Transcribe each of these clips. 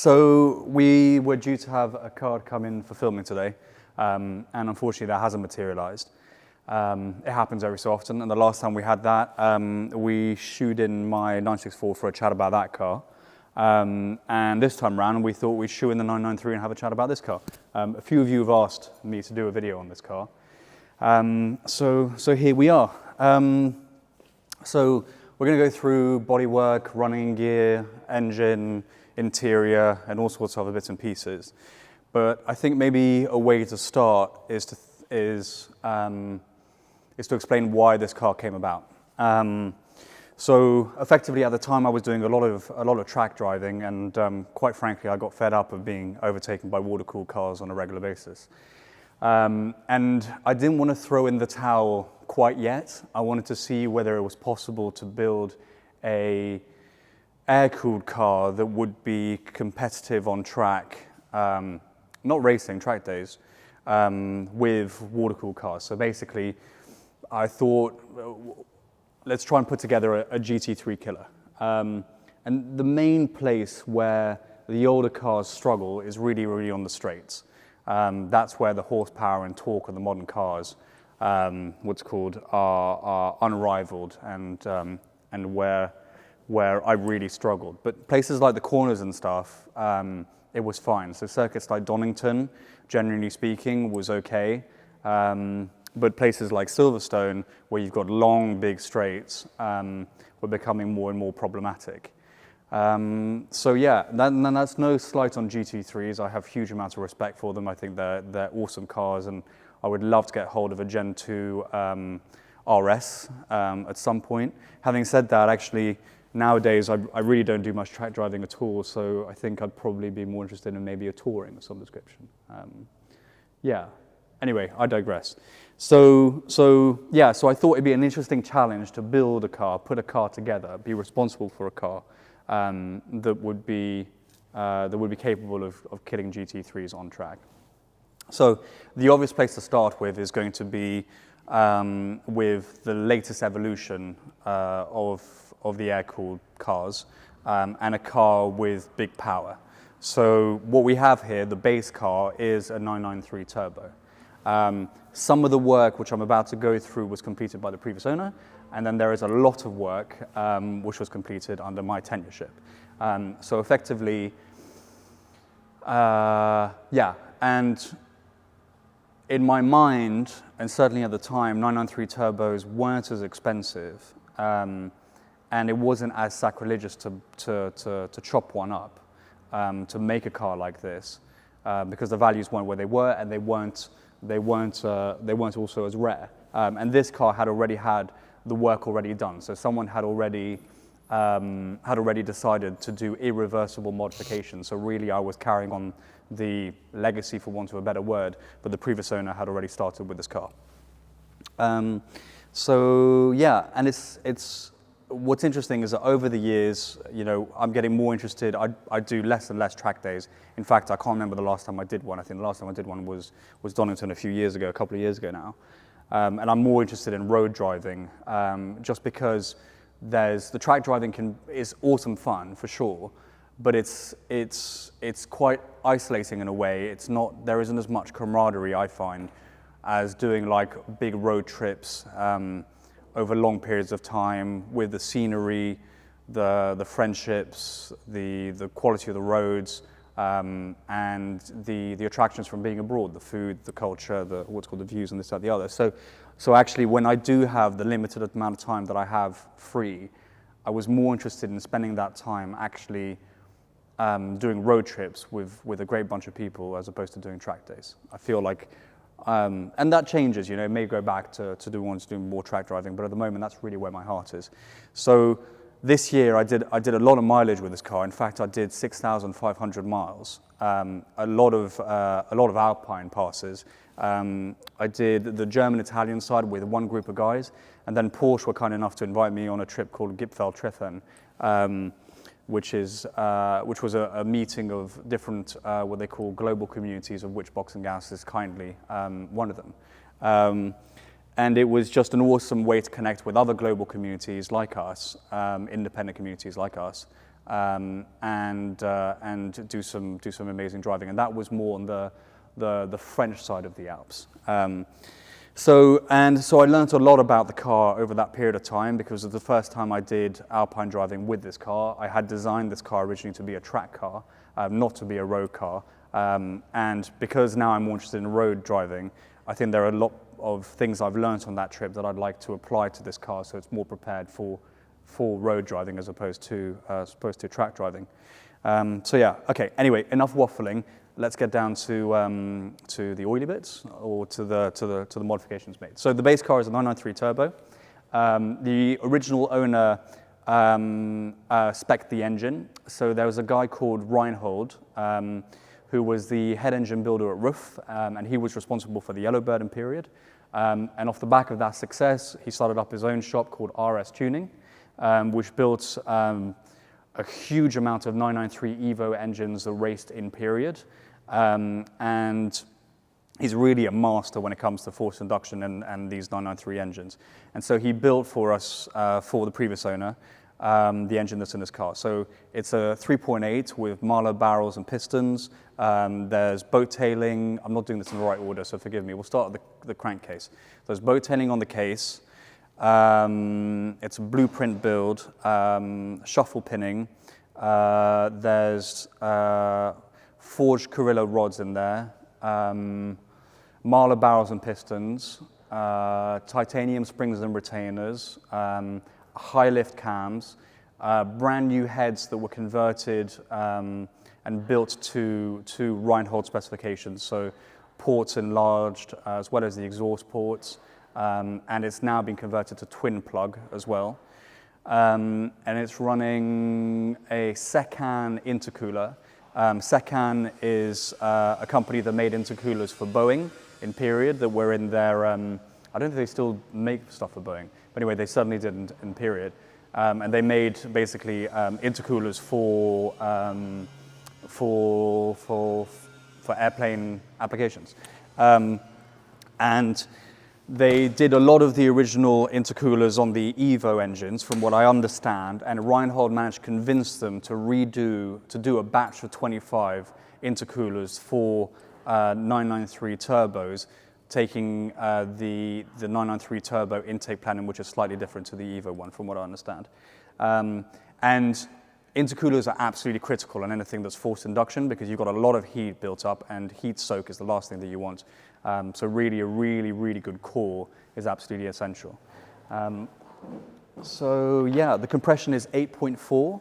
So we were due to have a car come in for filming today, and unfortunately that hasn't materialized. It happens every so often, and the last time we had that, we shoot in my 964 for a chat about that car. And this time round, we thought we'd shoot in the 993 and have a chat about this car. A few of you have asked me to do a video on this car. So here we are. So we're going to go through bodywork, running gear, engine, interior, and all sorts of other bits and pieces. But I think maybe a way to start is to explain why this car came about. So effectively, at the time, I was doing a lot of track driving, and quite frankly, I got fed up of being overtaken by water-cooled cars on a regular basis. And I didn't want to throw in the towel quite yet. I wanted to see whether it was possible to build a air-cooled car that would be competitive on track, not racing, track days, with water-cooled cars. So basically, I thought, let's try and put together a GT3 killer. And the main place where the older cars struggle is really, really on the straights. That's where the horsepower and torque of the modern cars, what's called, are unrivaled, and where I really struggled. But places like the corners and stuff, it was fine. So circuits like Donington, generally speaking, was okay. But places like Silverstone, where you've got long, big straights, were becoming more and more problematic. So yeah, that's no slight on GT3s. I have huge amounts of respect for them. I think they're awesome cars, and I would love to get hold of a Gen 2 RS at some point. Having said that, actually, nowadays I really don't do much track driving at all, so I think I'd probably be more interested in maybe a touring of some description. Yeah. Anyway, I digress. So I thought it'd be an interesting challenge to build a car, put a car together, be responsible for a car that would be capable of killing GT3s on track. So the obvious place to start with is going to be with the latest evolution of the air-cooled cars, and a car with big power. So what we have here, the base car, is a 993 turbo. Some of the work which I'm about to go through was completed by the previous owner, and then there is a lot of work which was completed under my tenureship. So effectively, yeah, and in my mind, and certainly at the time, 993 turbos weren't as expensive, and it wasn't as sacrilegious to chop one up, to make a car like this, because the values weren't where they were, and they weren't also as rare. And this car had already had the work already done. So someone had already decided to do irreversible modifications. So really I was carrying on the legacy, for want of a better word, but the previous owner had already started with this car. So yeah, and it's what's interesting is that over the years, you know, I'm getting more interested. I do less and less track days. In fact, I can't remember the last time I did one. I think the last time I did one was Donington a couple of years ago now. And I'm more interested in road driving, just because the track driving is awesome fun for sure, but it's quite isolating in a way. There isn't as much camaraderie, I find, as doing like big road trips over long periods of time, with the scenery, the friendships, the quality of the roads, and the attractions from being abroad, the food, the culture, what's called the views, and this, that, the other. So actually, when I do have the limited amount of time that I have free, I was more interested in spending that time actually doing road trips with a great bunch of people, as opposed to doing track days. I feel like, and that changes, you know, it may go back to doing more track driving, but at the moment, that's really where my heart is. So this year, I did a lot of mileage with this car. In fact, I did 6,500 miles, a lot of Alpine passes. I did the German-Italian side with one group of guys, and then Porsche were kind enough to invite me on a trip called Gipfeltreffen, which was a meeting of different, what they call global communities, of which Boxengasse is kindly one of them. And it was just an awesome way to connect with other global communities like us, independent communities like us, and do some amazing driving. And that was more on the French side of the Alps. So I learned a lot about the car over that period of time, because it was the first time I did alpine driving with this car. I had designed this car originally to be a track car, not to be a road car. And because now I'm more interested in road driving, I think there are a lot of things I've learned on that trip that I'd like to apply to this car, so it's more prepared for road driving as opposed to track driving. So yeah, okay. Anyway, enough waffling. Let's get down to the oily bits, or to the modifications made. So the base car is a 993 turbo. The original owner spec'd the engine. So there was a guy called Reinhold, who was the head engine builder at RUF, and he was responsible for the Yellowbird period. And off the back of that success, he started up his own shop called RS Tuning, which built a huge amount of 993 Evo engines that raced in period. And he's really a master when it comes to forced induction and these 993 engines. And so he built for us, for the previous owner, the engine that's in this car. So it's a 3.8 with Marlowe barrels and pistons. There's boat tailing. I'm not doing this in the right order, so forgive me. We'll start at the crankcase. There's boat tailing on the case. It's a blueprint build, shuffle pinning. There's forged Carrillo rods in there, Marlowe barrels and pistons, titanium springs and retainers, high lift cams, brand new heads that were converted and built to Reinhold specifications. So ports enlarged, as well as the exhaust ports. And it's now been converted to twin plug as well. And it's running a Secan intercooler. Secan is a company that made intercoolers for Boeing in period that were in their, I don't think they still make stuff for Boeing, but anyway, they certainly did in period. And they made basically intercoolers for airplane applications. And they did a lot of the original intercoolers on the Evo engines, from what I understand, and Reinhold managed to convince them to do a batch of 25 intercoolers for 993 turbos, taking the 993 turbo intake planning, which is slightly different to the Evo one, from what I understand. And intercoolers are absolutely critical in anything that's forced induction, because you've got a lot of heat built up, and heat soak is the last thing that you want. So really, a really good core is absolutely essential. So yeah, the compression is 8.4,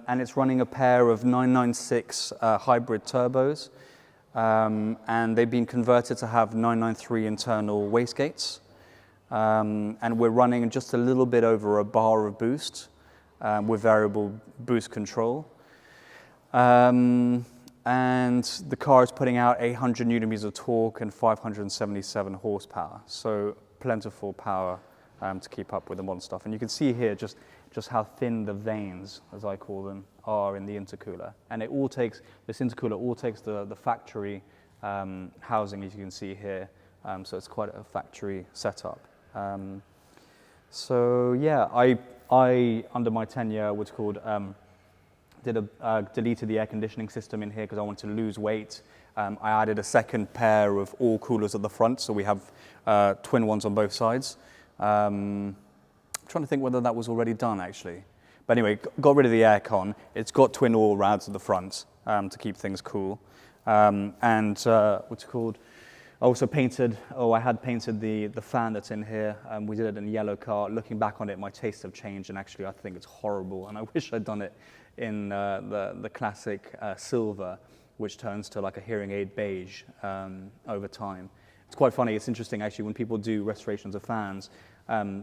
and it's running a pair of 996 hybrid turbos, and they've been converted to have 993 internal wastegates, and we're running just a little bit over a bar of boost with variable boost control. And the car is putting out 800 newton meters of torque and 577 horsepower, so plentiful power to keep up with the modern stuff. And you can see here just how thin the veins, as I call them, are in the intercooler. And this intercooler all takes the factory housing, as you can see here, so it's quite a factory setup. So yeah, I under my tenure, what's called, deleted the air conditioning system in here because I wanted to lose weight. I added a second pair of all coolers at the front, so we have twin ones on both sides. I'm trying to think whether that was already done, actually. But anyway, got rid of the aircon. It's got twin oil rads at the front to keep things cool. And what's it called? I also painted, I had painted the fan that's in here. We did it in yellow car. Looking back on it, my tastes have changed, and actually I think it's horrible, and I wish I'd done it in the classic silver, which turns to like a hearing aid beige over time. It's quite funny, it's interesting actually, when people do restorations of fans,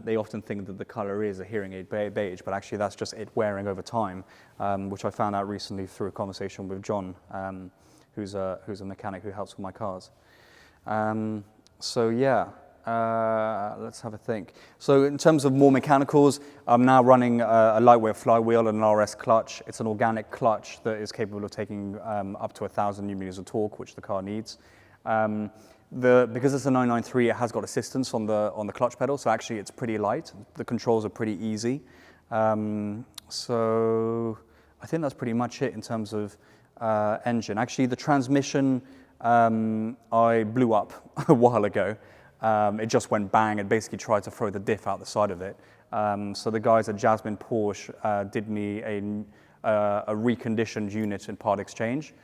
they often think that the color is a hearing aid beige, but actually that's just it wearing over time, which I found out recently through a conversation with John, who's a mechanic who helps with my cars. So yeah, let's have a think. So in terms of more mechanicals, I'm now running a lightweight flywheel and an RS clutch. It's an organic clutch that is capable of taking up to 1,000 newton meters of torque, which the car needs. Because it's a 993, it has got assistance on the clutch pedal, so actually it's pretty light. The controls are pretty easy. So I think that's pretty much it in terms of engine. Actually, the transmission I blew up a while ago. It just went bang and basically tried to throw the diff out the side of it. So the guys at HotRod Porsche did me a reconditioned unit in part exchange.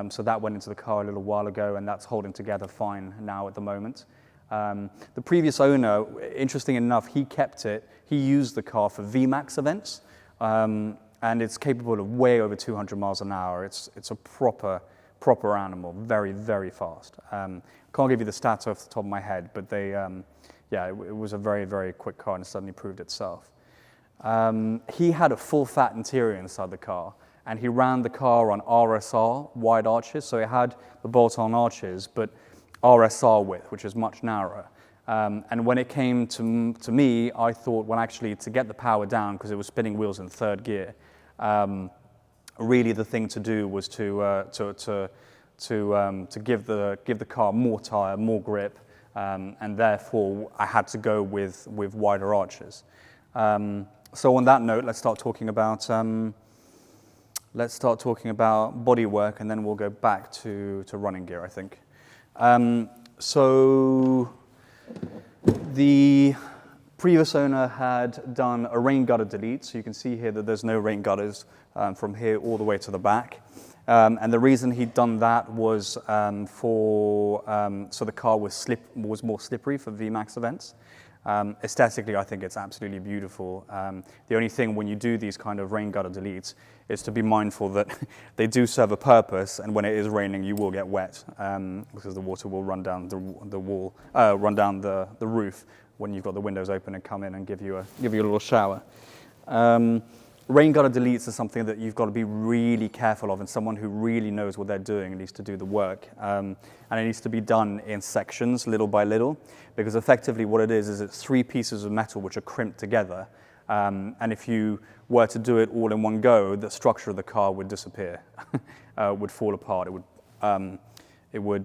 So that went into the car a little while ago, and that's holding together fine now at the moment. The previous owner, interesting enough, he kept it. He used the car for VMAX events, and it's capable of way over 200 miles an hour. It's a proper animal, very, very fast. Can't give you the stats off the top of my head, but yeah, it was a very, very quick car, and it suddenly proved itself. He had a full fat interior inside the car, and he ran the car on RSR wide arches, so it had the bolt-on arches, but RSR width, which is much narrower. And when it came to me, I thought, well, actually, to get the power down, because it was spinning wheels in third gear, really the thing to do was to give the car more tire, more grip, and therefore I had to go with wider arches. So on that note, let's start talking about bodywork, and then we'll go back to running gear, I think. So the previous owner had done a rain gutter delete, so you can see here that there's no rain gutters from here all the way to the back. And the reason he'd done that was so the car was more slippery for VMAX events. Aesthetically, I think it's absolutely beautiful. The only thing when you do these kind of rain gutter deletes is to be mindful that they do serve a purpose, and when it is raining, you will get wet because the water will run down the wall, run down the roof when you've got the windows open and come in and give you a little shower. Rain gutter deletes is something that you've got to be really careful of, and someone who really knows what they're doing needs to do the work. And it needs to be done in sections, little by little, because effectively what it is it's 3 pieces of metal which are crimped together. And if you were to do it all in one go, the structure of the car would disappear, would fall apart. It would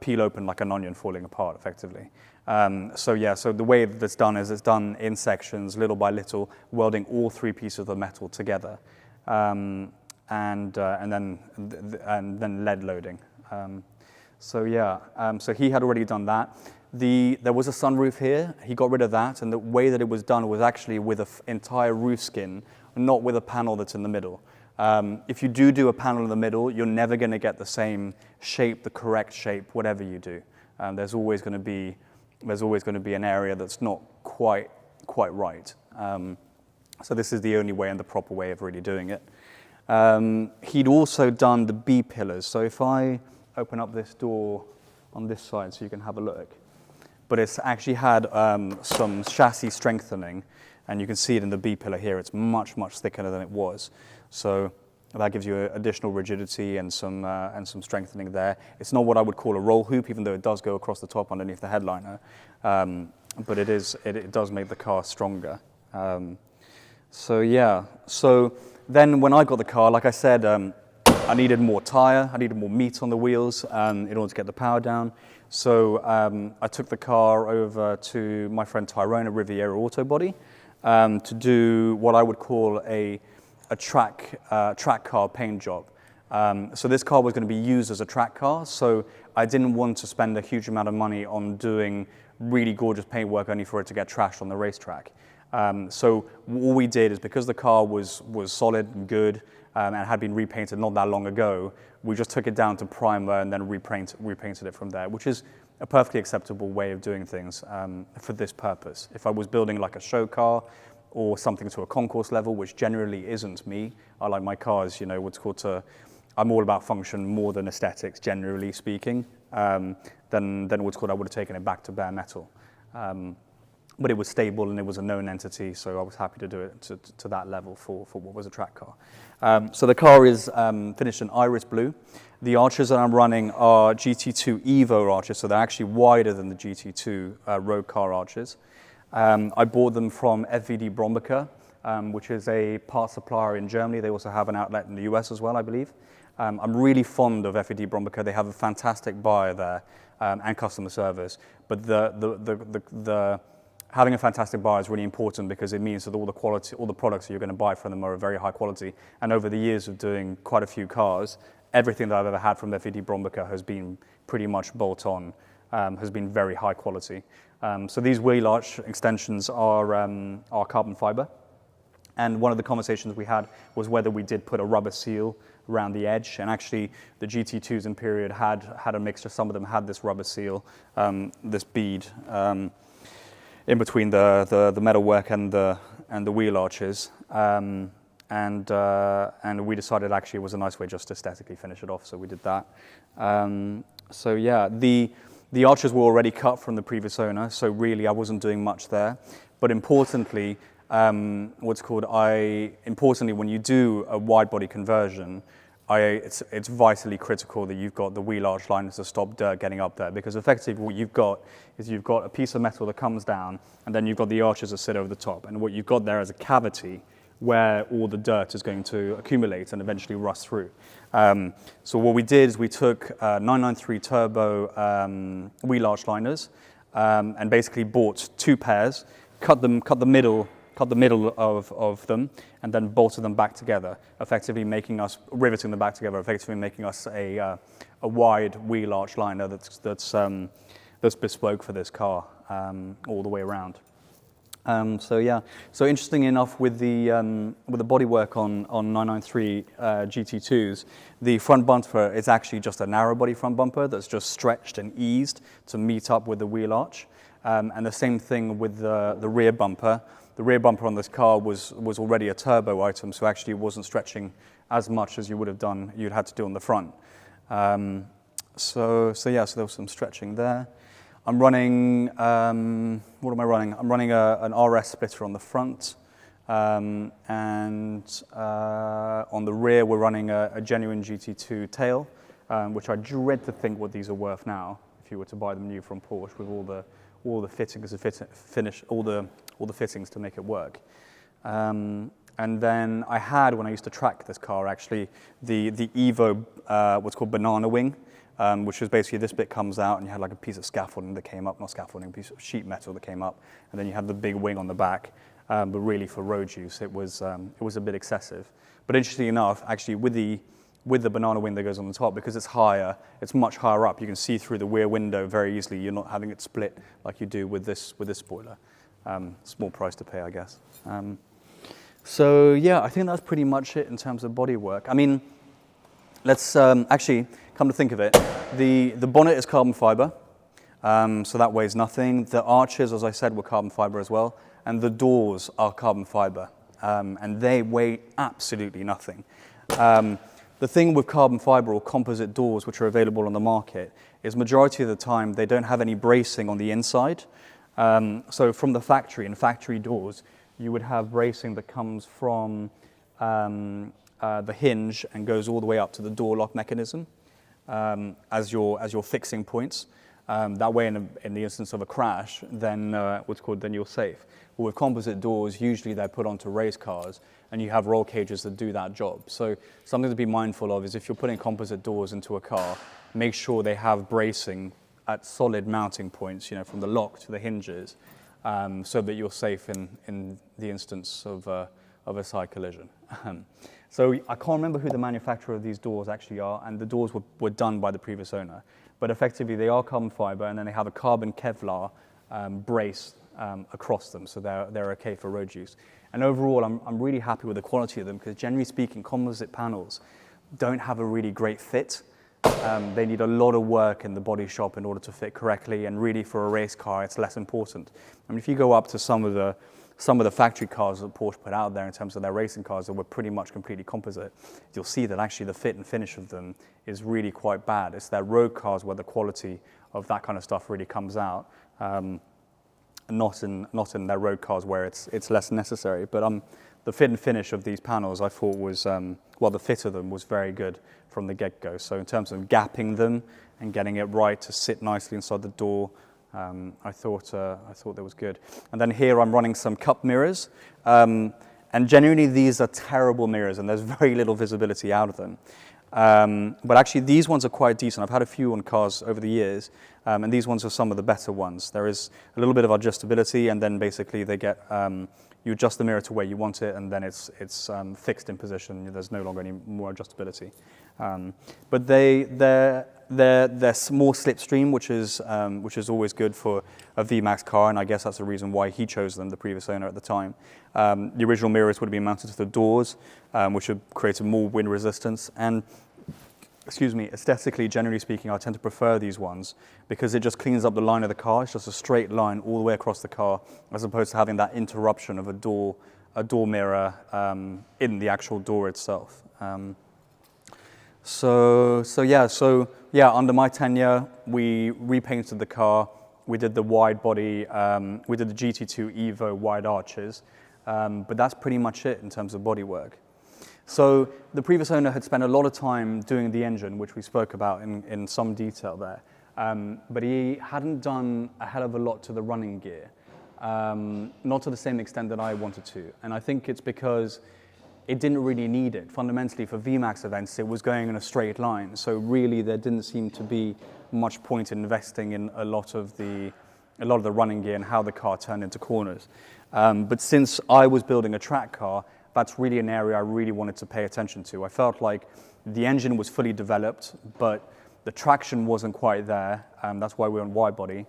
peel open like an onion falling apart, effectively. So the way that's done is it's done in sections, little by little, welding all 3 pieces of the metal together, and then lead loading. So he had already done that. There was a sunroof here. He got rid of that, and the way that it was done was actually with an entire roof skin, not with a panel that's in the middle. If you do a panel in the middle, you're never going to get the same shape, the correct shape, whatever you do. There's always going to be an area that's not quite right. So this is the only way and the proper way of really doing it. He'd also done the B pillars. So if I open up this door on this side so you can have a look. But it's actually had some chassis strengthening, and you can see it in the B pillar here. It's much, much thicker than it was. So that gives you additional rigidity and some strengthening there. It's not what I would call a roll hoop, even though it does go across the top underneath the headliner. But it does make the car stronger. So then when I got the car, like I said, I needed more tire, I needed more meat on the wheels in order to get the power down. So I took the car over to my friend Tyrone at Riviera Auto Body to do what I would call a track car paint job. So this car was going to be used as a track car, so I didn't want to spend a huge amount of money on doing really gorgeous paint work only for it to get trashed on the racetrack. So all we did is, because the car was solid and good and had been repainted not that long ago, we just took it down to primer and then repainted it from there, which is a perfectly acceptable way of doing things for this purpose. If I was building like a show car or something to a concourse level, which generally isn't me, I like my cars, I'm all about function more than aesthetics, generally speaking, then what's called I would have taken it back to bare metal. But it was stable and it was a known entity, so I was happy to do it to that level for what was a track car. So the car is finished in iris blue. The arches that I'm running are GT2 Evo arches, so they're actually wider than the GT2 road car arches. I bought them from FVD Brombeker, which is a parts supplier in Germany. They also have an outlet in the US as well, I believe. I'm really fond of FVD Brombeker. They have a fantastic buyer there and customer service. But the having a fantastic bar is really important because it means that all the products that you're going to buy from them are of very high quality. And over the years of doing quite a few cars, everything that I've ever had from FED Brombeker has been pretty much bolt-on, has been very high quality. So these wheel arch extensions are carbon fiber. And one of the conversations we had was whether we did put a rubber seal around the edge. And actually, the GT2s in period had a mixture. Some of them had this rubber seal, this bead, in between the metalwork and the wheel arches. And we decided actually it was a nice way just to aesthetically finish it off, so we did that. So yeah, the arches were already cut from the previous owner, so really I wasn't doing much there. But importantly, importantly, when you do a wide body conversion, it's vitally critical that you've got the wheel arch liners to stop dirt getting up there, because effectively what you've got is you've got a piece of metal that comes down, and then you've got the arches that sit over the top, and what you've got there is a cavity where all the dirt is going to accumulate and eventually rust through. So what we did is we took 993 turbo wheel arch liners, and basically bought 2 pairs, cut the middle of them, and then bolted them back together, riveting them back together, effectively making us a wide wheel arch liner that's bespoke for this car all the way around. So yeah, so interesting enough with the bodywork on 993 GT2s, the front bumper is actually just a narrow body front bumper that's just stretched and eased to meet up with the wheel arch, and the same thing with the rear bumper. The rear bumper on this car was already a turbo item, so actually it wasn't stretching as much as you'd had to do on the front. So there was some stretching there. I'm running, what am I running? I'm running an RS splitter on the front, and on the rear we're running a genuine GT2 tail, which I dread to think what these are worth now if you were to buy them new from Porsche with all the fittings all the fittings to make it work. And then I had, when I used to track this car actually, the Evo, what's called banana wing, which was basically this bit comes out and you had like a piece of scaffolding that came up, not scaffolding, a piece of sheet metal that came up, and then you had the big wing on the back. But really for road use, it was a bit excessive. But interestingly enough, actually with the banana wing that goes on the top, because it's higher, it's much higher up. You can see through the rear window very easily. You're not having it split like you do with this spoiler. Small price to pay, I guess. So yeah, I think that's pretty much it in terms of bodywork. I mean, let's actually come to think of it. The bonnet is carbon fiber, so that weighs nothing. The arches, as I said, were carbon fiber as well, and the doors are carbon fiber, and they weigh absolutely nothing. The thing with carbon fiber or composite doors, which are available on the market, is majority of the time they don't have any bracing on the inside. So from the factory, in factory doors, you would have bracing that comes from the hinge and goes all the way up to the door lock mechanism as your fixing points. That way, in the instance of a crash, then then you're safe. But with composite doors, usually they're put onto race cars, and you have roll cages that do that job. So something to be mindful of is if you're putting composite doors into a car, make sure they have bracing at solid mounting points, from the lock to the hinges, so that you're safe in the instance of a side collision. So I can't remember who the manufacturer of these doors actually are, and the doors were done by the previous owner. But effectively, they are carbon fiber, and then they have a carbon Kevlar brace across them, so they're okay for road use. And overall, I'm really happy with the quality of them, because generally speaking, composite panels don't have a really great fit. They need a lot of work in the body shop in order to fit correctly, and really for a race car, it's less important. I mean, if you go up to some of the factory cars that Porsche put out there in terms of their racing cars that were pretty much completely composite, you'll see that actually the fit and finish of them is really quite bad. It's their road cars where the quality of that kind of stuff really comes out, not in their road cars where it's less necessary. But the fit and finish of these panels I thought was, the fit of them was very good from the get-go. So in terms of gapping them and getting it right to sit nicely inside the door, I thought that was good. And then here I'm running some cup mirrors, and genuinely these are terrible mirrors, and there's very little visibility out of them. But actually, these ones are quite decent. I've had a few on cars over the years, and these ones are some of the better ones. There is a little bit of adjustability, and then basically they get you adjust the mirror to where you want it, and then it's fixed in position. There's no longer any more adjustability. But they're more slipstream, which is always good for a VMAX car, and I guess that's the reason why he chose them, the previous owner at the time. The original mirrors would have been mounted to the doors, which would create more wind resistance. And excuse me, aesthetically, generally speaking, I tend to prefer these ones because it just cleans up the line of the car. It's just a straight line all the way across the car, as opposed to having that interruption of a door mirror in the actual door itself. So yeah, under my tenure, we repainted the car. We did the wide body, we did the GT2 Evo wide arches, but that's pretty much it in terms of bodywork. So the previous owner had spent a lot of time doing the engine, which we spoke about in some detail there, but he hadn't done a hell of a lot to the running gear, not to the same extent that I wanted to. And I think it's because it didn't really need it. Fundamentally, for VMAX events, it was going in a straight line. So really, there didn't seem to be much point in investing in a lot of the running gear and how the car turned into corners. But since I was building a track car, that's really an area I really wanted to pay attention to. I felt like the engine was fully developed, but the traction wasn't quite there. That's why we're on wider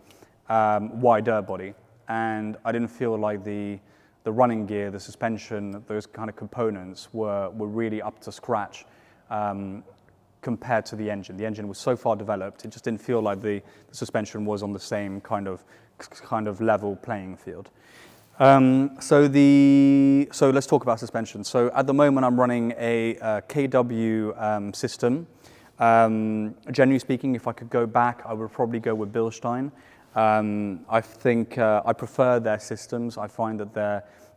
body. And I didn't feel like the running gear, the suspension, those kind of components were really up to scratch compared to the engine. The engine was so far developed, it just didn't feel like the suspension was on the same kind of level playing field. So let's talk about suspension. So at the moment, I'm running a KW system. Generally speaking, if I could go back, I would probably go with Bilstein. I think I prefer their systems. I find that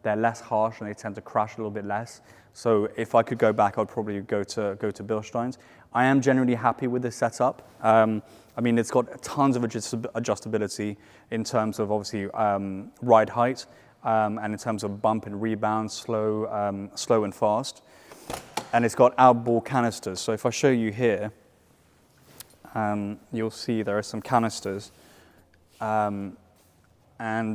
they're less harsh and they tend to crash a little bit less. So if I could go back, I'd probably go to Bilstein's. I am generally happy with this setup. I mean, it's got tons of adjustability in terms of obviously ride height and in terms of bump and rebound, slow and fast. And it's got outboard canisters. So if I show you here, you'll see there are some canisters. And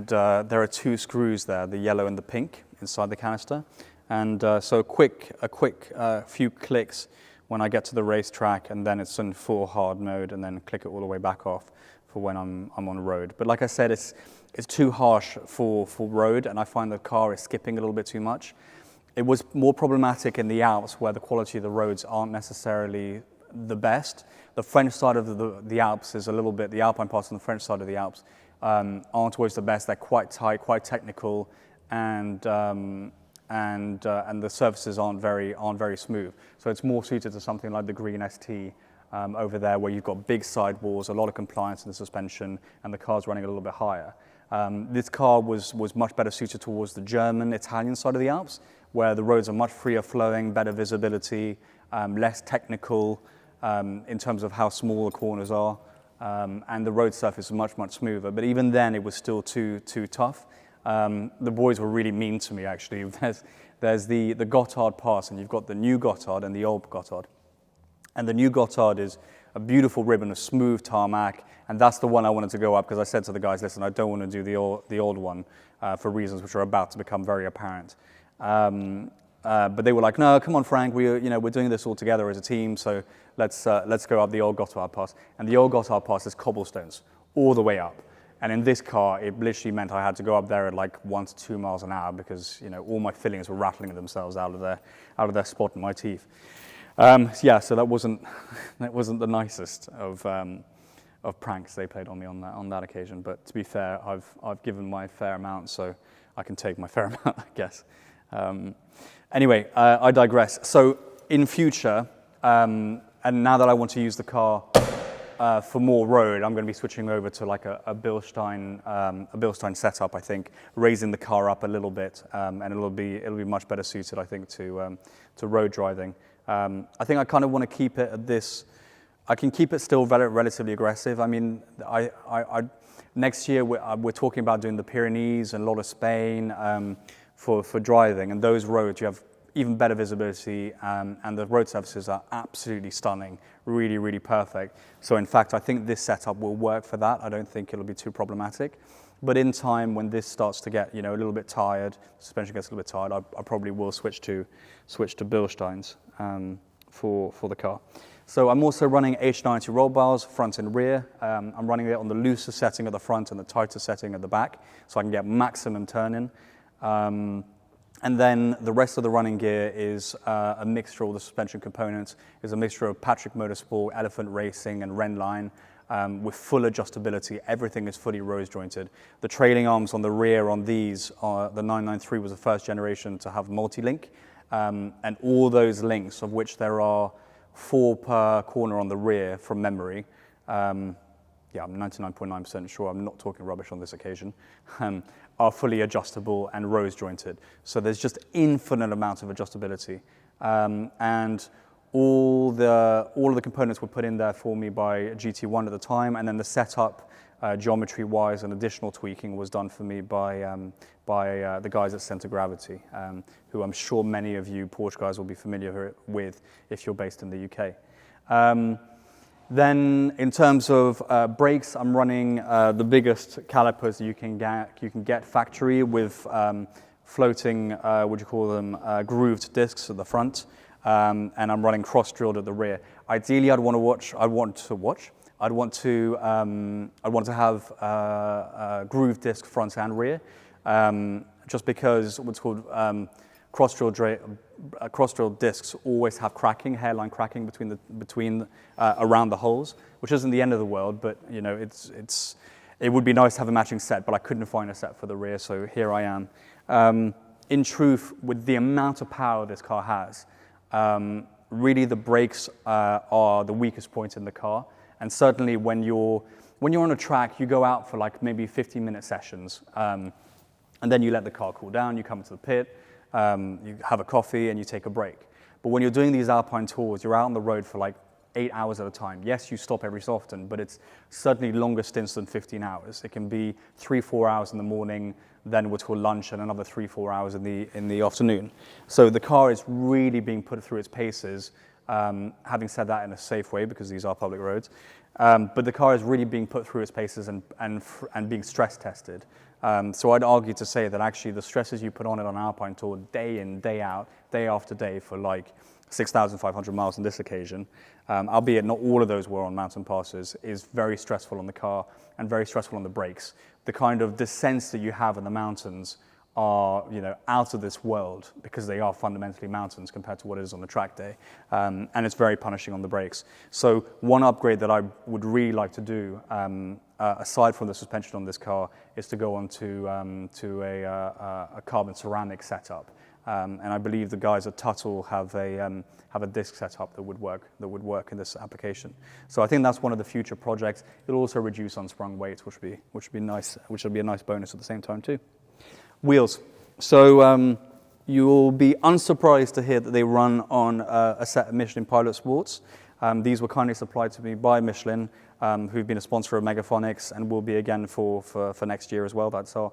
there are two screws there, the yellow and the pink, inside the canister. And so a quick few clicks when I get to the racetrack, and then it's in full hard mode, and then click it all the way back off for when I'm on road. But like I said, it's too harsh for road, and I find the car is skipping a little bit too much. It was more problematic in the Alps, where the quality of the roads aren't necessarily the best. The French side of the Alps is a little bit, the Alpine parts on the French side of the Alps aren't always the best. They're quite tight, quite technical, and the surfaces aren't very smooth. So it's more suited to something like the Green ST over there, where you've got big sidewalls, a lot of compliance in the suspension, and the car's running a little bit higher. This car was much better suited towards the German, Italian side of the Alps, where the roads are much freer flowing, better visibility, less technical in terms of how small the corners are, and the road surface is much smoother. But even then, it was still too tough. The boys were really mean to me, actually. There's the Gotthard Pass, and you've got the new Gotthard and the old Gotthard. And the new Gotthard is a beautiful ribbon of smooth tarmac, and that's the one I wanted to go up, because I said to the guys, listen, I don't want to do the old one for reasons which are about to become very apparent. But they were like, no, come on, Frank, we're doing this all together as a team, so let's go up the old Gotthard Pass. And the old Gotthard Pass is cobblestones all the way up. And in this car, it literally meant I had to go up there at like 1 to 2 miles an hour, because all my fillings were rattling themselves out of their spot in my teeth. Yeah, so that wasn't the nicest of pranks they played on me on that occasion. But to be fair, I've given my fair amount, so I can take my fair amount, I guess. Anyway, I digress. So in future, and now that I want to use the car for more road, I'm going to be switching over to like a Bilstein setup, I think, raising the car up a little bit, and it'll be much better suited, I think, to road driving. I think I kind of want to keep it at this. I can keep it still relatively aggressive. I mean, next year we're talking about doing the Pyrenees and a lot of Spain for driving, and those roads you have even better visibility, and the road surfaces are absolutely stunning, really, really perfect. So in fact, I think this setup will work for that. I don't think it'll be too problematic. But in time, when this starts to get, a little bit tired, suspension gets a little bit tired, I probably will switch to Bilsteins for the car. So I'm also running H90 roll bars, front and rear. I'm running it on the looser setting at the front and the tighter setting at the back, so I can get maximum turn-in. And then the rest of the running gear is a mixture, all the suspension components is a mixture of Patrick Motorsport, Elephant Racing, and Renline. With full adjustability, everything is fully rose jointed. The trailing arms on the rear on these, the 993 was the first generation to have multi-link, and all those links, of which there are 4 per corner on the rear from memory. I'm 99.9% sure I'm not talking rubbish on this occasion, are fully adjustable and rose jointed. So there's just infinite amounts of adjustability. And all of the components were put in there for me by GT1 at the time, and then the setup, geometry-wise and additional tweaking was done for me by the guys at Center Gravity, who I'm sure many of you Porsche guys will be familiar with if you're based in the UK. Then in terms of brakes, I'm running the biggest calipers you can get factory with floating, grooved discs at the front. And I'm running cross-drilled at the rear. Ideally, I'd want to have grooved disc front and rear, just because what's called cross-drilled discs always have cracking, hairline cracking between around the holes, which isn't the end of the world, but it would be nice to have a matching set, but I couldn't find a set for the rear, so here I am. In truth, with the amount of power this car has, really the brakes are the weakest point in the car, and certainly when you're on a track, you go out for like maybe 15-minute sessions, and then you let the car cool down, you come into the pit, you have a coffee, and you take a break. But when you're doing these Alpine tours, you're out on the road for like 8 hours at a time. Yes, you stop every so often, but it's certainly longer stints than 15 hours. It can be 3-4 hours in the morning, then what's called lunch, and another 3-4 hours in the afternoon. So the car is really being put through its paces, having said that in a safe way, because these are public roads. But the car is really being put through its paces and being stress tested. So I'd argue to say that actually the stresses you put on it on an Alpine Tour day in, day out, day after day for like 6,500 miles on this occasion, albeit not all of those were on mountain passes, is very stressful on the car and very stressful on the brakes. The kind of descents that you have in the mountains are, out of this world, because they are fundamentally mountains compared to what it is on the track day, and it's very punishing on the brakes. So one upgrade that I would really like to do, aside from the suspension on this car, is to go on to a carbon ceramic setup, and I believe the guys at Tuttle have a disc setup that would work in this application. So I think that's one of the future projects. It'll also reduce unsprung weight, which would be nice, which would be a nice bonus at the same time too. Wheels. So you'll be unsurprised to hear that they run on a set of Michelin Pilot Sports. These were kindly supplied to me by Michelin, who've been a sponsor of Megaphonics and will be again for next year as well. That's our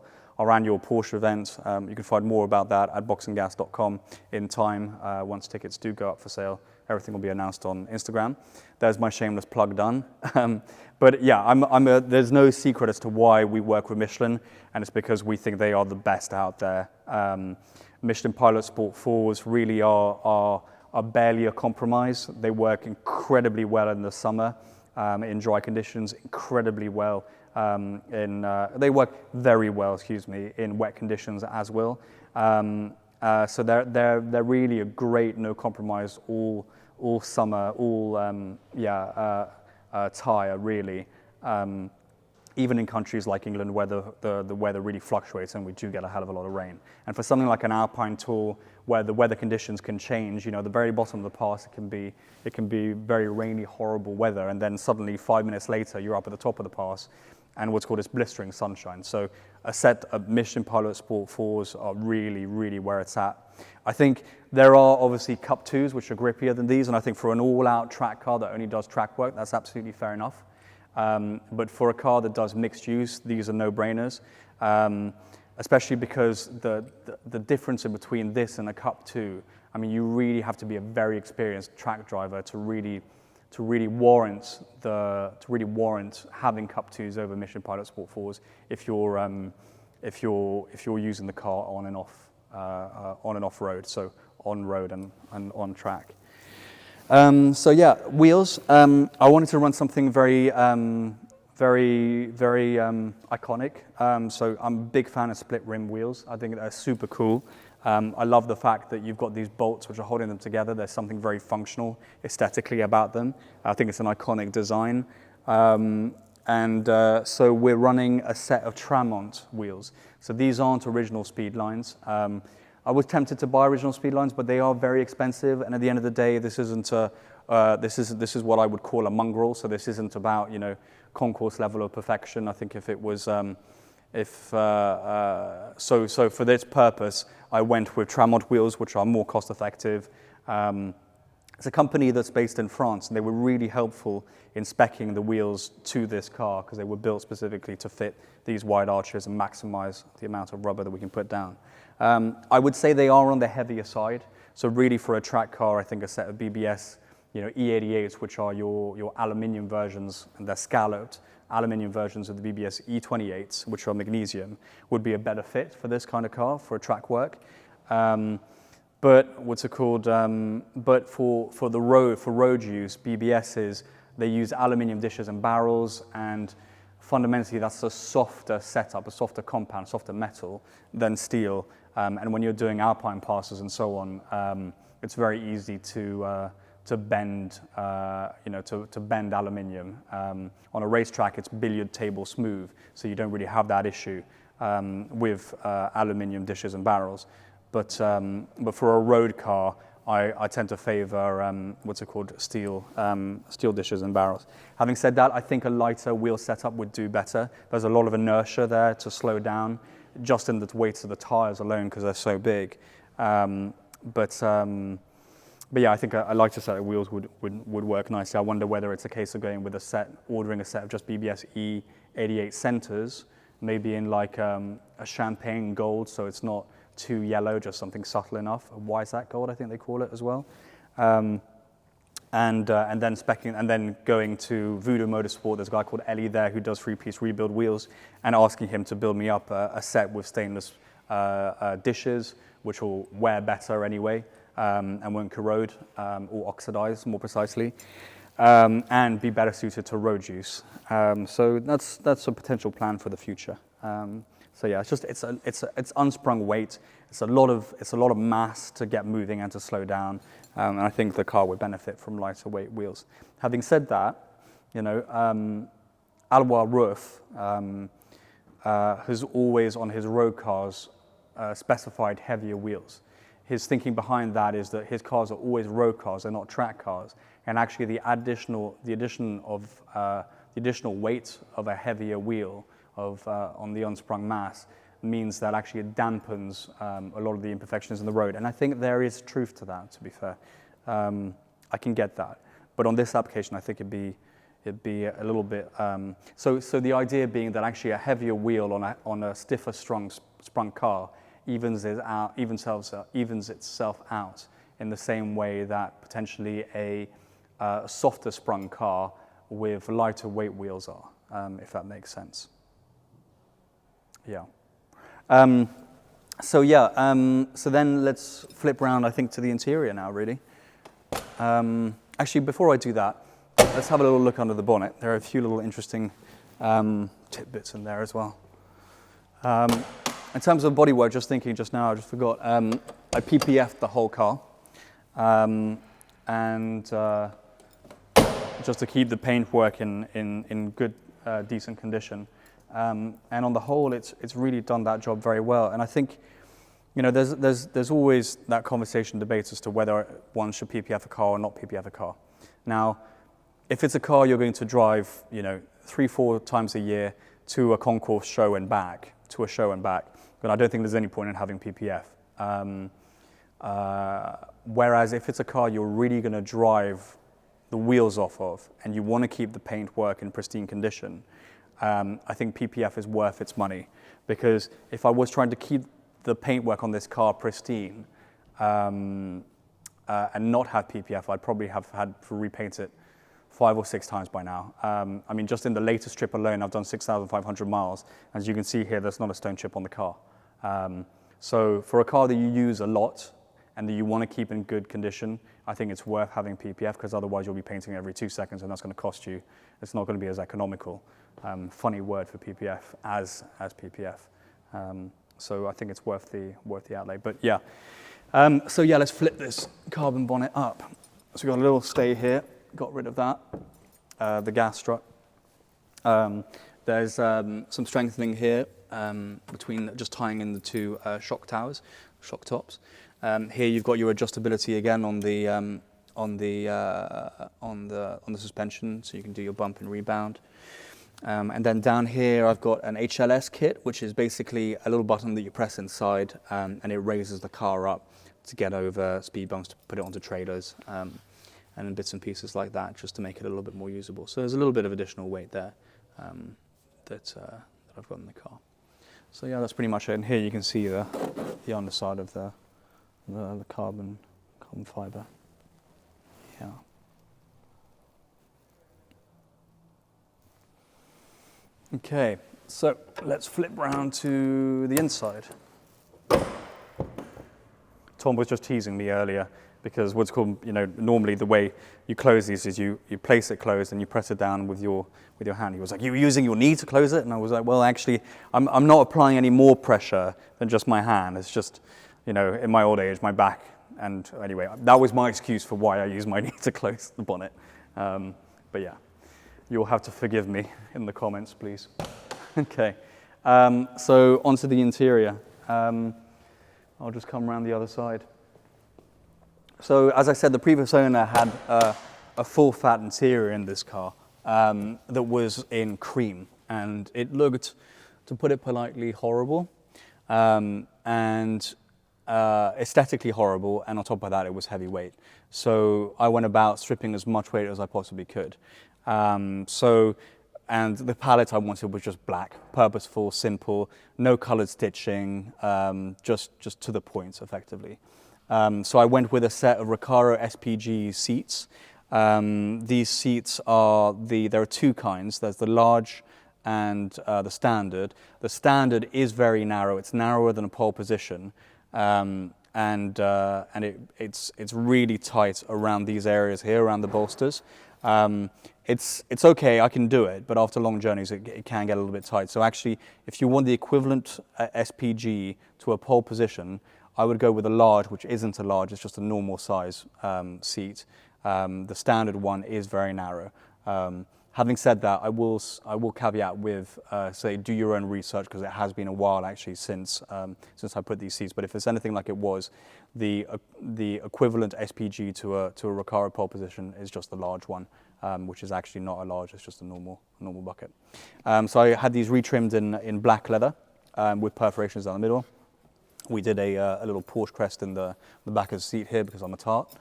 annual Porsche event. You can find more about that at boxengasse.com in time. Once tickets do go up for sale, everything will be announced on Instagram. There's my shameless plug done. But yeah, there's no secret as to why we work with Michelin, and it's because we think they are the best out there. Michelin Pilot Sport 4s really are barely a compromise. They work incredibly well in the summer, in dry conditions, incredibly well. They work very well, in wet conditions as well. So they're really a great no compromise all summer, tire really. Even in countries like England where the weather really fluctuates and we do get a hell of a lot of rain. And for something like an Alpine Tour where the weather conditions can change, the very bottom of the pass, it can be very rainy, horrible weather, and then suddenly 5 minutes later you're up at the top of the pass and what's called this blistering sunshine. So a set of Michelin Pilot Sport 4s are really, really where it's at. I think there are obviously Cup 2s which are grippier than these, and I think for an all-out track car that only does track work, that's absolutely fair enough. But for a car that does mixed use, these are no-brainers. especially because the difference in between this and a Cup 2, I mean, you really have to be a very experienced track driver to really warrant having Cup 2s over Michelin Pilot Sport 4s if you're using the car on and off road, so on road and on track. So yeah, wheels. I wanted to run something very iconic. So I'm a big fan of split rim wheels. I think they're super cool. I love the fact that you've got these bolts which are holding them together. There's something very functional aesthetically about them. I think it's an iconic design. So we're running a set of Tramont wheels. So these aren't original speed lines. I was tempted to buy original speed lines, but they are very expensive. And at the end of the day, this isn't this is what I would call a mongrel. So this isn't about, concourse level of perfection. I think if it was, so for this purpose, I went with Tramont wheels, which are more cost effective. It's a company that's based in France, and they were really helpful in speccing the wheels to this car because they were built specifically to fit these wide arches and maximize the amount of rubber that we can put down. I would say they are on the heavier side. So really for a track car, I think a set of BBS, E88s, which are your aluminium versions, and they're scalloped aluminium versions of the BBS E28s, which are magnesium, would be a better fit for this kind of car for track work. But what's it called? But for road use, BBSs, they use aluminium dishes and barrels, and fundamentally that's a softer setup, a softer compound, softer metal than steel. And when you're doing alpine passes and so on, it's very easy to bend, to bend aluminium. On a racetrack, it's billiard table smooth, so you don't really have that issue with aluminium dishes and barrels. But for a road car, I tend to favor steel dishes and barrels. Having said that, I think a lighter wheel setup would do better. There's a lot of inertia there to slow down, just in the weights of the tires alone because they're so big. But yeah, I think a lighter set of wheels would work nicely. I wonder whether it's a case of going with ordering a set of just BBS E88 centers, maybe in like a champagne gold, so it's not too yellow, just something subtle enough. A Wiseac gold, I think they call it as well. And then going to Voodoo Motorsport. There's a guy called Ellie there who does 3-piece rebuild wheels, and asking him to build me up a set with stainless dishes, which will wear better anyway, and won't corrode or oxidize, more precisely, and be better suited to road use. So that's a potential plan for the future. So yeah, it's unsprung weight. It's a lot of mass to get moving and to slow down. And I think the car would benefit from lighter weight wheels. Having said that, Alois Roof has always on his road cars specified heavier wheels. His thinking behind that is that his cars are always road cars, they're not track cars. And actually the additional weight of a heavier wheel on the unsprung mass means that actually it dampens a lot of the imperfections in the road. And I think there is truth to that, to be fair. I can get that. But on this application, I think it'd be a little bit... So the idea being that actually a heavier wheel on a stiffer sprung car evens itself out in the same way that potentially a softer sprung car with lighter weight wheels are, if that makes sense. Yeah. So then let's flip around, I think, to the interior now, really. Actually, before I do that, let's have a little look under the bonnet. There are a few little interesting tidbits in there as well. In terms of bodywork, just thinking just now, I just forgot, I PPF'd the whole car. And just to keep the paintwork in good, decent condition. And on the whole, it's really done that job very well. And I think, there's always that conversation debate as to whether one should PPF a car or not PPF a car. Now, if it's a car you're going to drive, 3-4 times a year to a concourse show and back, then I don't think there's any point in having PPF. Whereas if it's a car you're really going to drive the wheels off of and you want to keep the paintwork in pristine condition, I think PPF is worth its money because if I was trying to keep the paintwork on this car pristine and not have PPF, I'd probably have had to repaint it 5 or 6 times by now. I mean, just in the latest trip alone, I've done 6,500 miles. As you can see here, there's not a stone chip on the car. So for a car that you use a lot and that you want to keep in good condition, I think it's worth having PPF, because otherwise you'll be painting every 2 seconds and that's going to cost you. It's not going to be as economical. Funny word for PPF as PPF. So I think it's worth the outlay. But yeah, so yeah, let's flip this carbon bonnet up. So we've got a little stay here. Got rid of that, the gas strut. There's some strengthening here between just tying in the 2 shock tops. Here you've got your adjustability again on the suspension, so you can do your bump and rebound. And then down here I've got an HLS kit, which is basically a little button that you press inside, and it raises the car up to get over speed bumps, to put it onto trailers. And bits and pieces like that, just to make it a little bit more usable. So there's a little bit of additional weight there that I've got in the car. So yeah, that's pretty much it. And here you can see the underside of the carbon fiber. Yeah. Okay, so let's flip round to the inside. Tom was just teasing me earlier, because what's called, normally the way you close these is you place it closed and you press it down with your hand. He was like, "You were using your knee to close it?" And I was like, "Well, actually, I'm not applying any more pressure than just my hand. It's just, in my old age, my back." And anyway, that was my excuse for why I use my knee to close the bonnet. But yeah, you'll have to forgive me in the comments, please. Okay, so onto the interior. I'll just come around the other side. So as I said, the previous owner had a full fat interior in this car that was in cream, and it looked, to put it politely, horrible, and aesthetically horrible, and on top of that it was heavyweight. So I went about stripping as much weight as I possibly could. And the palette I wanted was just black, purposeful, simple, no colored stitching, just to the point, effectively. So I went with a set of Recaro SPG seats. These seats there are 2 kinds. There's the large and the standard. The standard is very narrow. It's narrower than a pole position, and it's really tight around these areas here, around the bolsters. It's okay, I can do it, but after long journeys it can get a little bit tight. So actually, if you want the equivalent SPG to a pole position, I would go with a large, which isn't a large, it's just a normal size seat. The standard one is very narrow. Having said that, I will caveat with, say, do your own research, because it has been a while actually since I put these seats. But if it's anything like it was, the equivalent SPG to a Recaro pole position is just the large one, which is actually not a large, it's just a normal bucket. So I had these retrimmed in black leather with perforations down the middle. We did a little Porsche crest in the back of the seat here, because I'm a tart.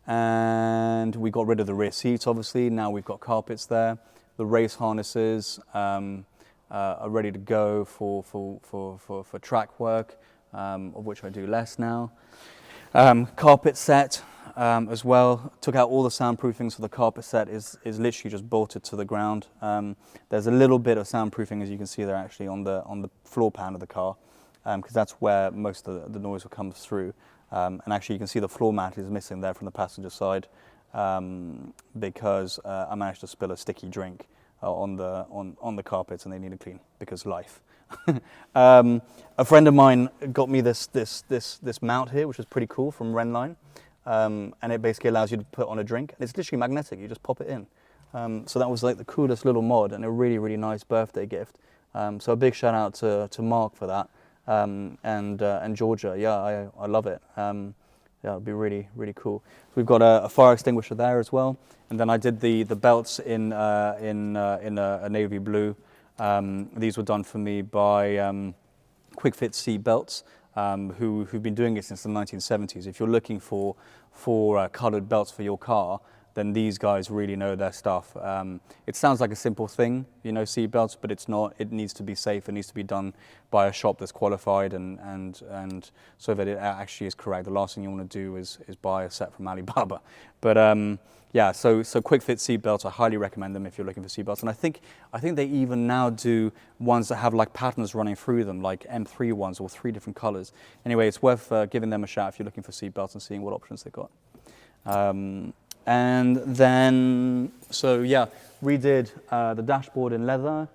And we got rid of the rear seats, obviously. Now we've got carpets there. The race harnesses are ready to go for track work, of which I do less now. Carpet set as well. Took out all the soundproofing, so the carpet set is literally just bolted to the ground. There's a little bit of soundproofing, as you can see there, actually on the floor pan of the car, because that's where most of the noise will come through. And actually you can see the floor mat is missing there from the passenger side, because I managed to spill a sticky drink on the carpets, and they need to clean, because life. A friend of mine got me this mount here, which is pretty cool, from Renline, and it basically allows you to put on a drink, and it's literally magnetic. You just pop it in. So that was like the coolest little mod, and a really nice birthday gift. So a big shout out to Mark for that. And Georgia, yeah, I love it. Yeah, it'd be really cool. So we've got a fire extinguisher there as well, and then I did the belts in a navy blue. These were done for me by Quick Fit Seat Belts, who've been doing it since the 1970s. If you're looking for coloured belts for your car, then these guys really know their stuff. It sounds like a simple thing, you know, seat belts, but it's not. It needs to be safe. It needs to be done by a shop that's qualified and so that it actually is correct. The last thing you want to do is buy a set from Alibaba. But yeah, so quick fit seat belts, I highly recommend them if you're looking for seat belts. And I think they even now do ones that have like patterns running through them, like M3 ones or 3 different colors. Anyway, it's worth giving them a shout if you're looking for seat belts and seeing what options they've got. And then, so yeah, redid the dashboard in leather,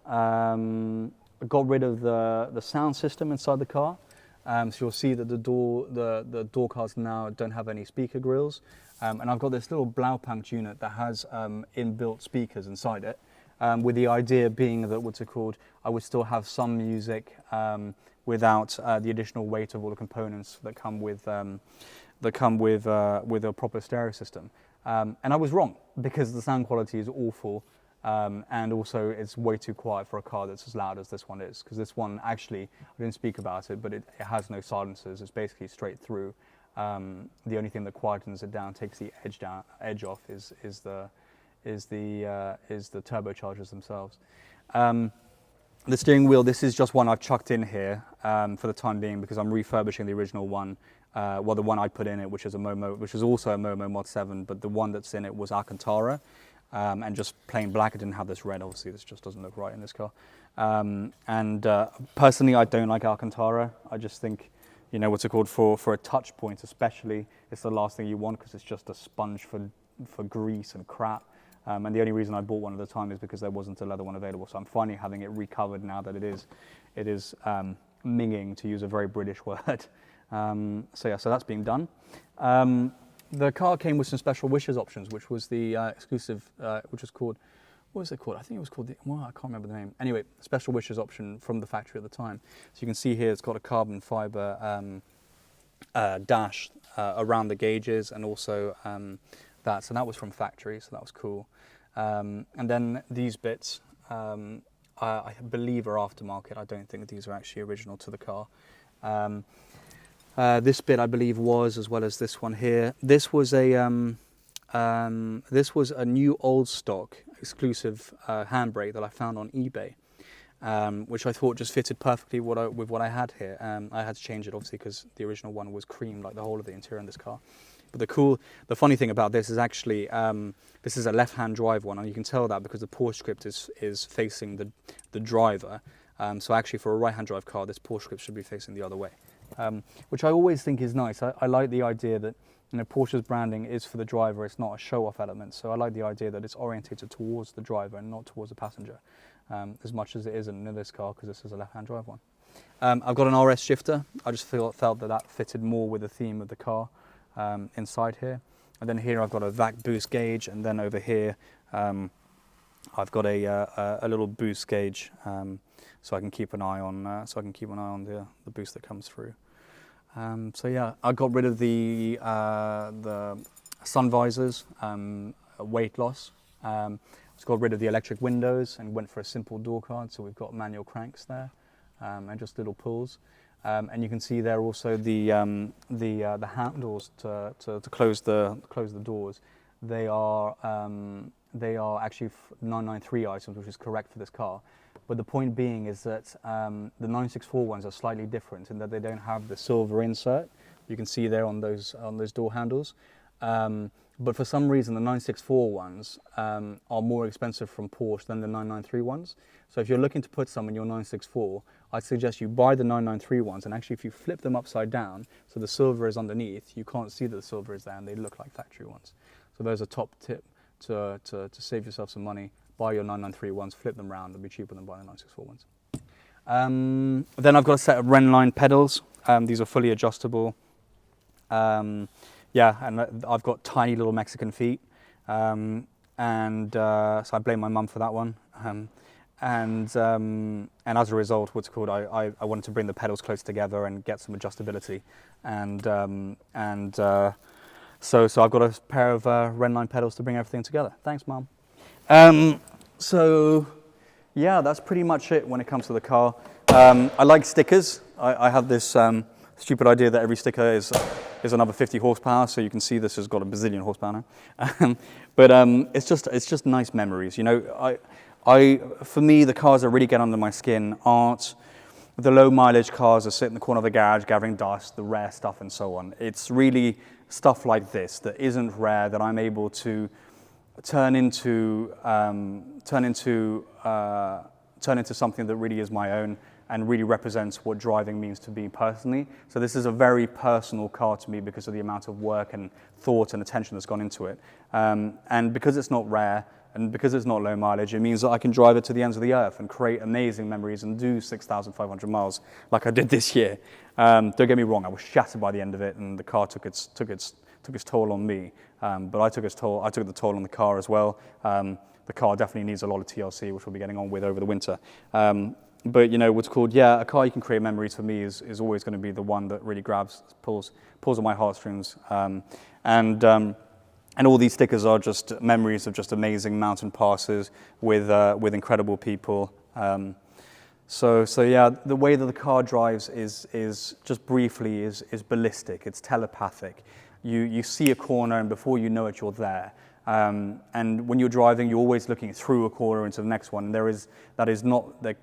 got rid of the sound system inside the car. So you'll see that the door cards now don't have any speaker grills. And I've got this little Blaupunkt unit that has inbuilt speakers inside it, with the idea being that what's it called, I would still have some music without the additional weight of all the components that come with a proper stereo system. And I was wrong, because the sound quality is awful, and also it's way too quiet for a car that's as loud as this one is, because this one actually, I didn't speak about it, but it has no silencers. It's basically straight through. The only thing that quietens it down, takes the edge off, is the turbochargers themselves. The steering wheel, this is just one I've chucked in here for the time being, because I'm refurbishing the original one. Well, the one I put in it, which is also a Momo Mod 7, but the one that's in it was Alcantara, and just plain black. It didn't have this red. Obviously, this just doesn't look right in this car. Personally, I don't like Alcantara. I just think, you know, what's it called, for a touch point especially, it's the last thing you want, because it's just a sponge for grease and crap. And the only reason I bought one at the time is because there wasn't a leather one available. So I'm finally having it recovered now that it is minging, to use a very British word. So yeah, so that's being done. The car came with some special wishes options, which was the exclusive, which was called, what was it called? I think it was called well, I can't remember the name. Anyway, special wishes option from the factory at the time. So you can see here, it's got a carbon fiber dash around the gauges, and also that. So that was from factory, so that was cool. And then these bits, I believe are aftermarket. I don't think these are actually original to the car. This bit I believe was, as well as this one here. This was a new old stock exclusive handbrake that I found on eBay, which I thought just fitted perfectly with what I had here. I had to change it obviously because the original one was cream, like the whole of the interior in this car. But the funny thing about this is actually this is a left-hand drive one, and you can tell that because the Porsche script is facing the driver. So actually, for a right-hand drive car, this Porsche script should be facing the other way, which I always think is nice. I like the idea that, you know, Porsche's branding is for the driver. It's not a show-off element. So I like the idea that it's orientated towards the driver and not towards the passenger, as much as it isn't in this car, because this is a left-hand drive one. I've got an RS shifter. I just felt that fitted more with the theme of the car inside here. And then here I've got a vac boost gauge, and then over here I've got a little boost gauge, so I can keep an eye on the boost that comes through. So yeah, I got rid of the sun visors, weight loss. Just got rid of the electric windows and went for a simple door card. So we've got manual cranks there, and just little pulls. And you can see there also the handles to close the doors. They are actually 993 items, which is correct for this car. But the point being is that the 964 ones are slightly different in that they don't have the silver insert. You can see there on those door handles. But for some reason, the 964 ones are more expensive from Porsche than the 993 ones. So if you're looking to put some in your 964, I suggest you buy the 993 ones, and actually if you flip them upside down, so the silver is underneath, you can't see that the silver is there, and they look like factory ones. So there's a top tip to save yourself some money. Buy your 993 ones, flip them around, it'll be cheaper than buying the 964 ones. Then I've got a set of Renline pedals. These are fully adjustable. Yeah, and I've got tiny little Mexican feet, so I blame my mum for that one. And as a result, what's called, I wanted to bring the pedals close together and get some adjustability, so I've got a pair of Renline pedals to bring everything together. Thanks, Mum. So yeah, that's pretty much it when it comes to the car. I like stickers. I have this stupid idea that every sticker is is another 50 horsepower, so you can see this has got a bazillion horsepower now. But it's just nice memories. You know, for me, the cars that really get under my skin aren't the low mileage cars that sit in the corner of the garage gathering dust, the rare stuff and so on. It's really stuff like this that isn't rare that I'm able to turn into something that really is my own and really represents what driving means to me personally. So this is a very personal car to me because of the amount of work and thought and attention that's gone into it. And because it's not rare and because it's not low mileage, it means that I can drive it to the ends of the earth and create amazing memories and do 6,500 miles like I did this year. Don't get me wrong, I was shattered by the end of it, and the car took its toll on me. But I took the toll on the car as well. The car definitely needs a lot of TLC, which we'll be getting on with over the winter. But you know, what's called, a car you can create memories for me is always going to be the one that really pulls on my heartstrings. And all these stickers are just memories of just amazing mountain passes with incredible people. So yeah, the way that the car drives is just briefly is ballistic. It's telepathic. You see a corner, and before you know it, you're there. And when you're driving, you're always looking through a corner into the next one. There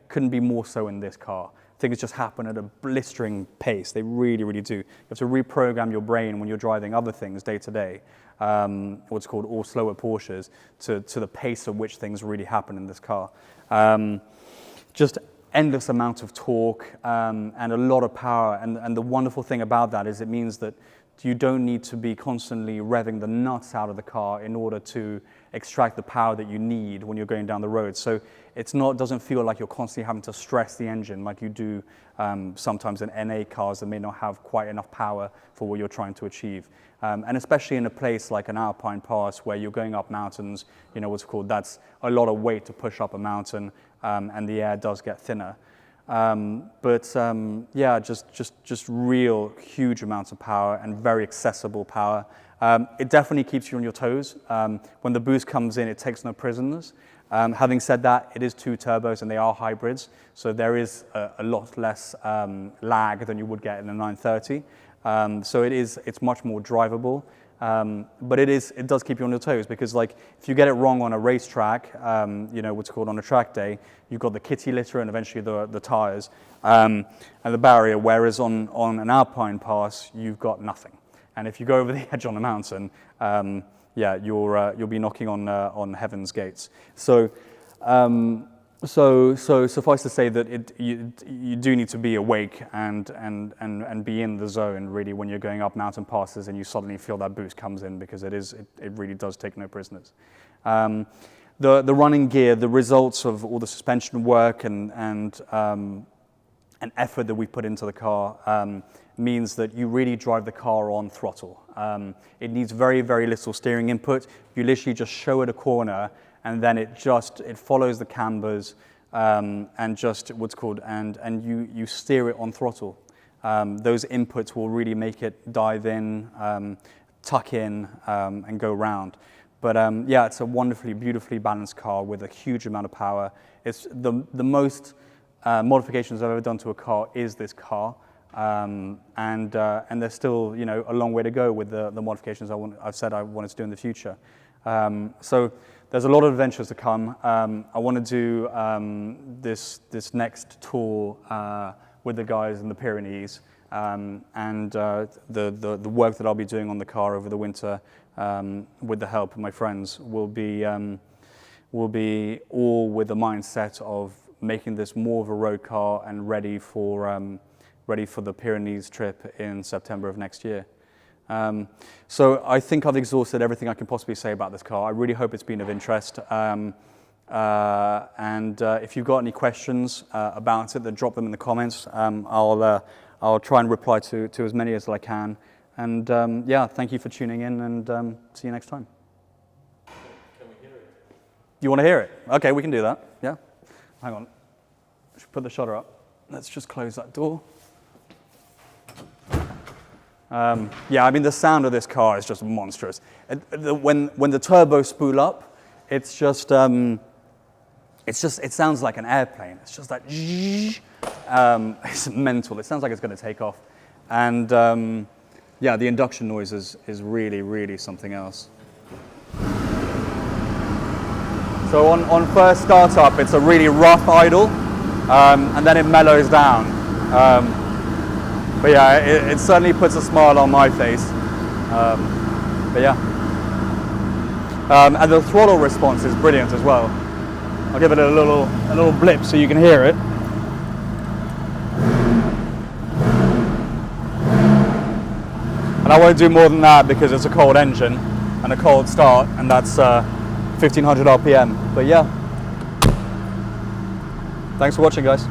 couldn't be more so in this car. Things just happen at a blistering pace. They really, really do. You have to reprogram your brain when you're driving other things day to day, what's called all slower Porsches, to the pace at which things really happen in this car. Just endless amount of torque and a lot of power. And the wonderful thing about that is it means that you don't need to be constantly revving the nuts out of the car in order to extract the power that you need when you're going down the road. So doesn't feel like you're constantly having to stress the engine like you do sometimes in NA cars that may not have quite enough power for what you're trying to achieve. And especially in a place like an Alpine Pass where you're going up mountains, you know what's called, that's a lot of weight to push up a mountain, and the air does get thinner. Just real huge amounts of power and very accessible power. It definitely keeps you on your toes. When the boost comes in, it takes no prisoners. Having said that, it is 2 turbos and they are hybrids, so there is a lot less lag than you would get in a 930. So it's much more drivable. But it does keep you on your toes because, like, if you get it wrong on a racetrack, you know what's called on a track day, you've got the kitty litter and eventually the tires and the barrier. Whereas on an Alpine Pass, you've got nothing. And if you go over the edge on a mountain, you'll be knocking on heaven's gates. So suffice to say that you do need to be awake and be in the zone really when you're going up mountain passes and you suddenly feel that boost comes in, because it really does take no prisoners. The running gear, the results of all the suspension work and effort that we put into the car means that you really drive the car on throttle. It needs very, very little steering input. You literally just show it a corner, and then it follows the cambers and just what's called, and you steer it on throttle. Those inputs will really make it dive in, tuck in, and go round. But it's a wonderfully, beautifully balanced car with a huge amount of power. It's the most modifications I've ever done to a car is this car. And there's still, you know, a long way to go with the modifications I've said I wanted to do in the future. So there's a lot of adventures to come. I want to do this next tour with the guys in the Pyrenees, and the work that I'll be doing on the car over the winter with the help of my friends will be all with the mindset of making this more of a road car and ready for the Pyrenees trip in September of next year. So I think I've exhausted everything I can possibly say about this car. I really hope it's been of interest. And if you've got any questions about it, then drop them in the comments. I'll try and reply to as many as I can. And thank you for tuning in, and see you next time. Can we hear it? You want to hear it? Okay, we can do that. Yeah. Hang on. I should put the shutter up. Let's just close that door. I mean, the sound of this car is just monstrous. When the turbos spool up, it sounds like an airplane. It's just like, it's mental. It sounds like it's going to take off. And yeah, the induction noise is really, really something else. So on first startup, it's a really rough idle, and then it mellows down. But yeah, it certainly puts a smile on my face. But yeah. And the throttle response is brilliant as well. I'll give it a little blip so you can hear it. And I won't do more than that because it's a cold engine and a cold start, and that's 1500 RPM. But yeah, thanks for watching, guys.